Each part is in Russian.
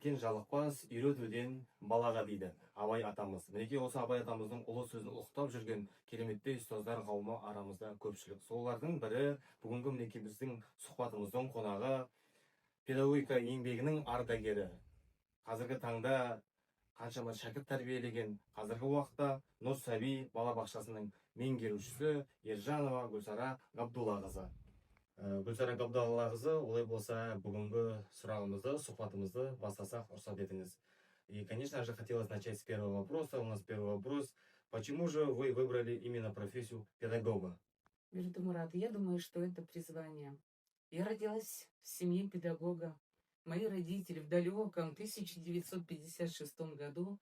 Үйреткен жалықпас, үйретуден балаға дейді Абай атамыз. Мінекей осы Абай атамыздың ұлы сөзін ұлықтап жүрген кереметтей ұстаздар қауымы арамызда көпшілік. Солардың бірі бүгінгі мінекей біздің сұхбатымыздың қонағы, педагогика еңбегінің ардагері. Қазіргі таңда қаншама шәкірт тәрбиелеген, қазіргі уақытта Нұр Сәби балабақшасының меңгерушісі Ержанова Гүлсара Габдуллақызы. Гүлсара Габдуллақызы, олай болса бүгінгі сұрағымызды, сұхбатымызды бастасақ рұқсат етіңіз. И, конечно же, хотелось начать с первого вопроса. У нас первый вопрос. Почему же вы выбрали именно профессию педагога? Мирдумурат, я думаю, что это призвание. Я родилась в семье педагога. Мои родители в далеком 1956 году,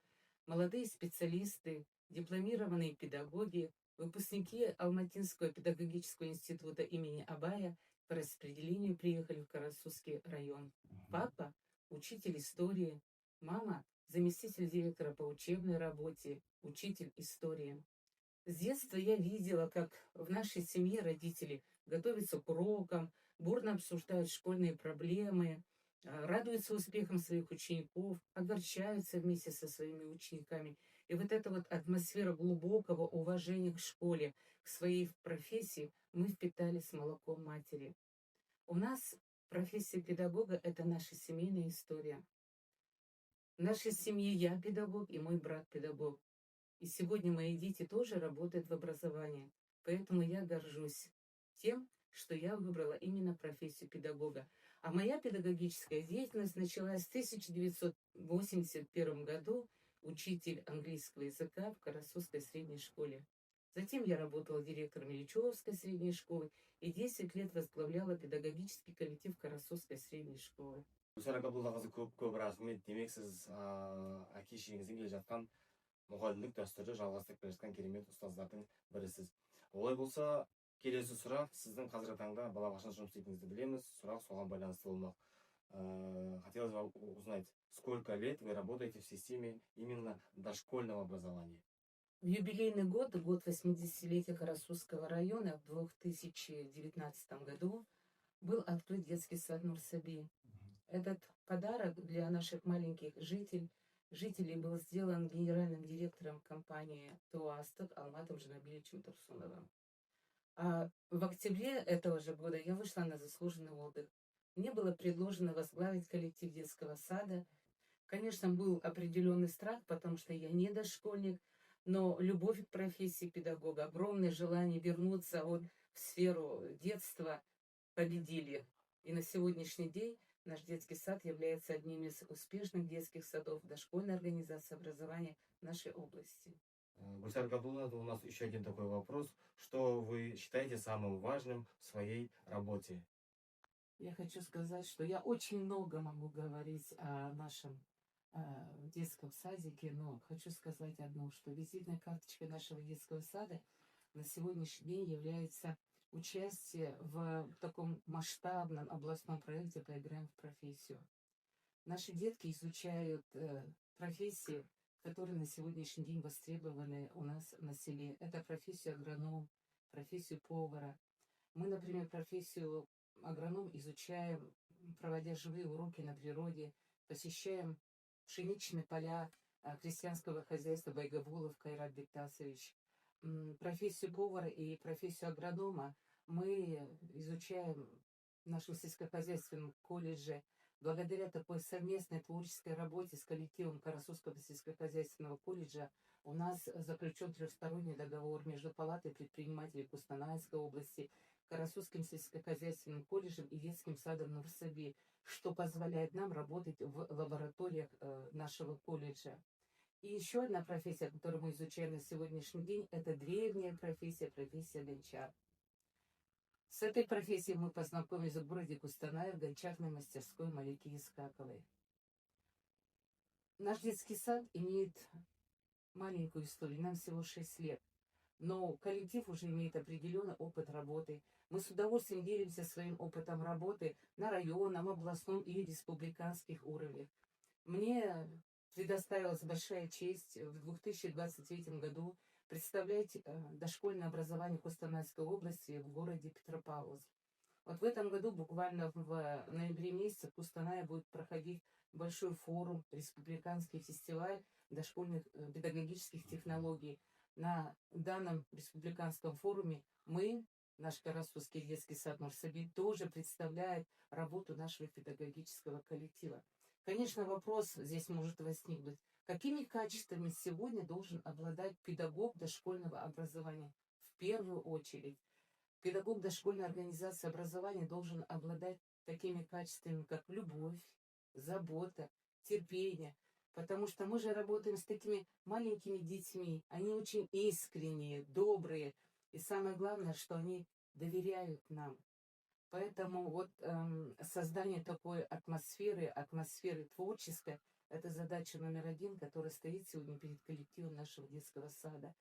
молодые специалисты, дипломированные педагоги, выпускники Алматинского педагогического института имени Абая по распределению приехали в Карасусский район. Папа – учитель истории, мама – заместитель директора по учебной работе, учитель истории. С детства я видела, как в нашей семье родители готовятся к урокам, бурно обсуждают школьные проблемы, радуются успехам своих учеников, огорчаются вместе со своими учениками. И вот эта вот атмосфера глубокого уважения к школе, к своей профессии мы впитали с молоком матери. У нас профессия педагога – это наша семейная история. В нашей семье я педагог и мой брат педагог. И сегодня мои дети тоже работают в образовании. Поэтому я горжусь тем, что я выбрала именно профессию педагога. А моя педагогическая деятельность началась в 1981 году, учитель английского языка в Карасусской средней школе. Затем я работала директором Ильичевской средней школы и 10 лет возглавляла педагогический коллектив Карасусской средней школы. Гүлсара Габдуллақызы, көп рахмет. Демек, сіз әке-шешеңізден келе жатқан мұғалімдік дәстүрді жалғастырып келе жатқан керемет ұстаздардың бірісіз. Олай болса, келесі сұрақ, сіздің қазіргі таңда балабақшада жұмыс істейтініңізді білеміз. Сұрақ соған байланысты болмақ. Хотелось бы узнать, сколько лет вы работаете в системе именно дошкольного образования? В юбилейный год 80-летия Карасусского района в 2019 году был открыт детский сад Нур-Саби. Этот подарок для наших маленьких жителей был сделан генеральным директором компании ТОАСТОК Алматом Жанабилевичем Турсуновым. А в октябре этого же года я вышла на заслуженный отдых. Мне было предложено возглавить коллектив детского сада. Конечно, был определенный страх, потому что я не дошкольник, но любовь к профессии педагога, огромное желание вернуться в сферу детства победили. И на сегодняшний день наш детский сад является одним из успешных детских садов дошкольной организации образования нашей области. Гульсара Габдулловна, у нас еще один такой вопрос. Что вы считаете самым важным в своей работе? Я хочу сказать, что я очень много могу говорить о нашем детском садике, но хочу сказать одно, что визитной карточкой нашего детского сада на сегодняшний день является участие в таком масштабном областном проекте «Поиграем в профессию». Наши детки изучают профессии, которые на сегодняшний день востребованы у нас на селе. Это профессию агроном, профессию повара. Мы, например, профессию агроном изучаем, проводя живые уроки на природе, посещаем пшеничные поля крестьянского хозяйства Байгабулов Кайрат Бектасович. Профессию повара и профессию агронома мы изучаем в нашем сельскохозяйственном колледже. Благодаря такой совместной творческой работе с коллективом Карасусского сельскохозяйственного колледжа у нас заключен трехсторонний договор между Палатой предпринимателей Кустанайской области, Карасусским сельскохозяйственным колледжем и детским садом Нур-Саби, что позволяет нам работать в лабораториях нашего колледжа. И еще одна профессия, которую мы изучаем на сегодняшний день, это древняя профессия гончар. С этой профессией мы познакомились в городе Кустанай в гончарной мастерской Малики Искаковой. Наш детский сад имеет маленькую историю, нам всего 6 лет. Но коллектив уже имеет определенный опыт работы. Мы с удовольствием делимся своим опытом работы на районном, областном и республиканских уровнях. Мне предоставилась большая честь в 2023 году представлять дошкольное образование Кустанайской области в городе Петропавловск. Вот в этом году, буквально в ноябре месяце, в Кустанае будет проходить большой форум, республиканский фестиваль дошкольных педагогических технологий. На данном республиканском форуме мы, наш Карасусский детский сад Нурсабит, тоже представляет работу нашего педагогического коллектива. Конечно, вопрос здесь может возникнуть. Какими качествами сегодня должен обладать педагог дошкольного образования? В первую очередь, педагог дошкольной организации образования должен обладать такими качествами, как любовь, забота, терпение. Потому что мы же работаем с такими маленькими детьми. Они очень искренние, добрые. И самое главное, что они доверяют нам. Поэтому вот создание такой атмосферы творческой, это задача номер один, которая стоит сегодня перед коллективом нашего детского сада.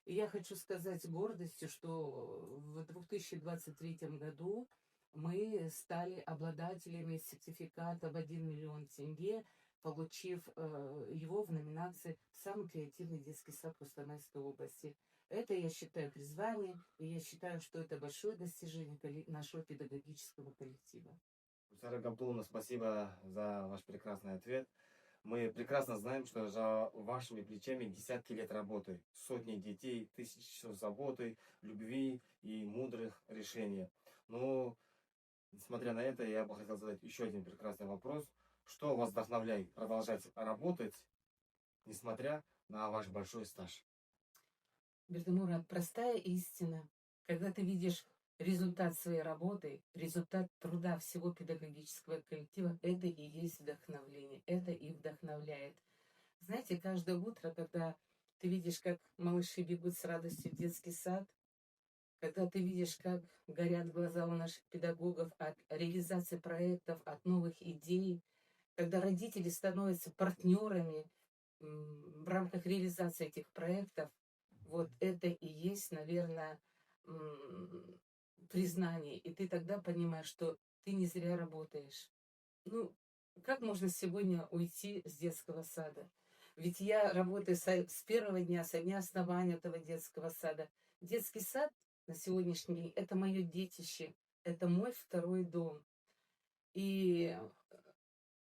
И я хочу сказать с гордостью, что в 2023 году мы стали обладателями сертификата в 1 миллион тенге, получив его в номинации «Самый креативный детский сад Кустанайской области». Это, я считаю, призванием, и я считаю, что это большое достижение нашего педагогического коллектива. Сара Габдуловна, спасибо за ваш прекрасный ответ. Мы прекрасно знаем, что за вашими плечами десятки лет работы, сотни детей, тысячи часов заботы, любви и мудрых решений. Но, несмотря на это, я бы хотел задать еще один прекрасный вопрос. Что вас вдохновляет продолжать работать, несмотря на ваш большой стаж? Бердымурат, простая истина. Когда ты видишь результат своей работы, результат труда всего педагогического коллектива, это и есть вдохновление, это и вдохновляет. Знаете, каждое утро, когда ты видишь, как малыши бегут с радостью в детский сад, когда ты видишь, как горят глаза у наших педагогов от реализации проектов, от новых идей, когда родители становятся партнерами в рамках реализации этих проектов, вот это и есть, наверное, признание. И ты тогда понимаешь, что ты не зря работаешь. Ну, как можно сегодня уйти с детского сада? Ведь я работаю с первого дня, со дня основания этого детского сада. Детский сад на сегодняшний день – это мое детище, это мой второй дом. И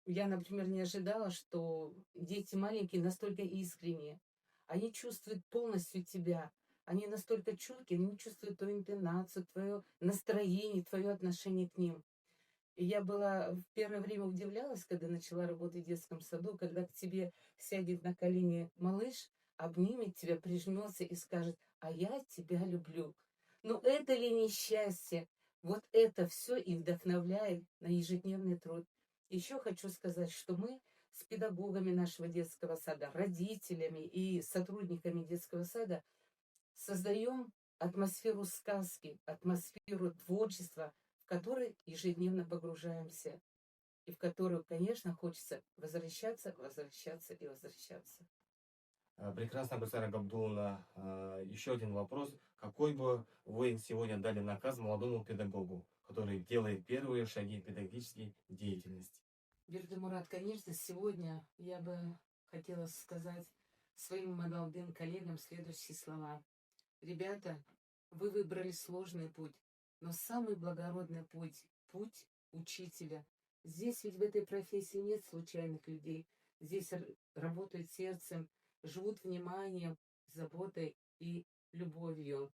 я, например, не ожидала, что дети маленькие настолько искренние. Они чувствуют полностью тебя. Они настолько чуткие, они чувствуют твою интонацию, твое настроение, твое отношение к ним. И я была в первое время удивлялась, когда начала работать в детском саду, когда к тебе сядет на колени малыш, обнимет тебя, прижмется и скажет: «А я тебя люблю». Но это ли не счастье? Вот это все и вдохновляет на ежедневный труд. Еще хочу сказать, что мы с педагогами нашего детского сада, родителями и сотрудниками детского сада создаем атмосферу сказки, атмосферу творчества, в которой ежедневно погружаемся и в которую, конечно, хочется возвращаться, возвращаться и возвращаться. Прекрасно, Гульсара Габдуловна. Еще один вопрос. Какой бы вы сегодня дали наказ молодому педагогу, который делает первые шаги в педагогической деятельности? Бердымурат, конечно, сегодня я бы хотела сказать своим молодым коллегам следующие слова. Ребята, вы выбрали сложный путь, но самый благородный путь – путь учителя. Здесь ведь в этой профессии нет случайных людей. Здесь работают сердцем, живут вниманием, заботой и любовью.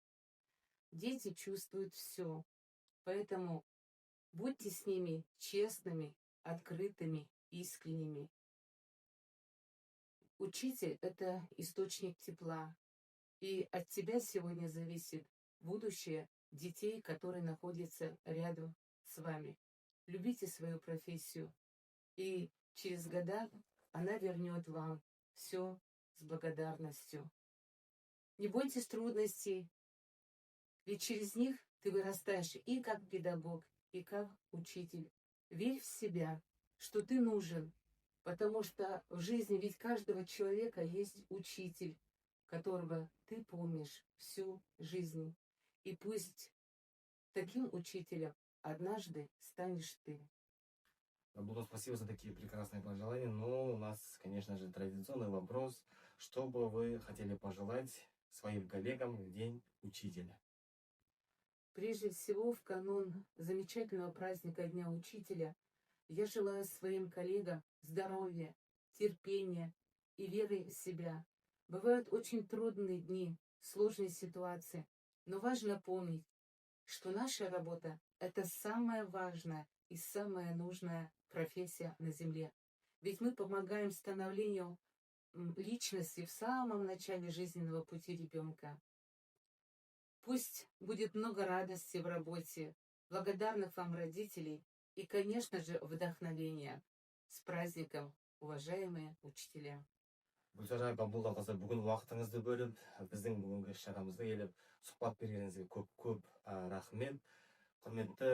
Дети чувствуют все, поэтому будьте с ними честными, открытыми, искренними. Учитель – это источник тепла, и от тебя сегодня зависит будущее детей, которые находятся рядом с вами. Любите свою профессию, и через года она вернет вам все с благодарностью. Не бойтесь трудностей, ведь через них ты вырастаешь и как педагог, и как учитель. Верь в себя, что ты нужен, потому что в жизни ведь каждого человека есть учитель, которого ты помнишь всю жизнь. И пусть таким учителем однажды станешь ты. Габдулла, спасибо за такие прекрасные пожелания. Но у нас, конечно же, традиционный вопрос. Что бы вы хотели пожелать своим коллегам в День Учителя? Прежде всего, в канун замечательного праздника Дня Учителя Я желаю своим коллегам здоровья, терпения и веры в себя. Бывают очень трудные дни, сложные ситуации, но важно помнить, что наша работа — это самая важная и самая нужная профессия на Земле. Ведь мы помогаем становлению личности в самом начале жизненного пути ребенка. Пусть будет много радости в работе, благодарных вам родителей и, конечно же, вдохновения. С праздником, уважаемые учителя! Гүлшара Габдуллақызы, бүгін уақытыңызды бөліп, біздің бүгінгі іс-шарамызға келіп, сұхбат бергеніңізге көп рахмет. Құрметті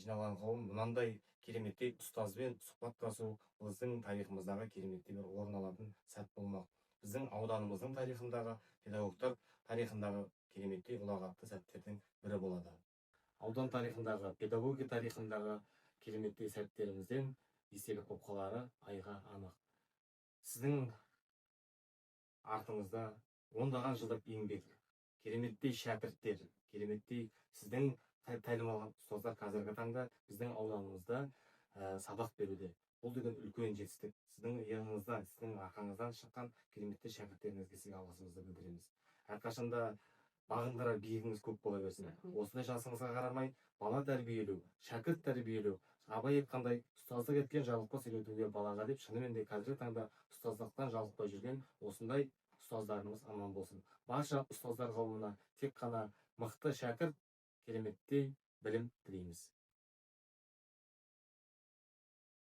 жиналған қауым, мынандай кереметтей ұстазбен сұхбаттасу біздің тарихымыздағы кереметтей бір орын алатын сәт болмақ. Біздің ауданымыздың тарихындағы, педагогтар тарихындағы кереметтей ұлағатты сәттердің бірі болады. Аудан тарихындағы, педагогия тарихындағы кереметтей сәттерімізден естелік болып қалары айға анық. Сіздің артыңызда ондаған жылдық еңбек, кереметтей шәкірттер, кереметтей сіздің тәлім алған ұстаздар қазіргі таңда біздің ауданымызда сабақ беруде. Бұл деген үлкен жетістік. Сіздің иығыңыздан, сіздің арқаңыздан шыққан кереметтей шәкірттеріңізге сізге алғысымызды білдіреміз. Әрқашанда бағындырар биігіңіз көп бола берсін. Осындай жасыңызға қарамай, бала тәрбиелеу, шәкірт тәрбиелеу, абай айтқандай ұстаздық еткен жалықпас үйретуге балаға деп, шынымен де қазіргі таңда ұстаздықтан жалықпай жүрген осындай ұстаздарымыз аман болсын. Барша ұстаздар қауымына тек қана мықты шәкірт, кереметтей білім тілейміз.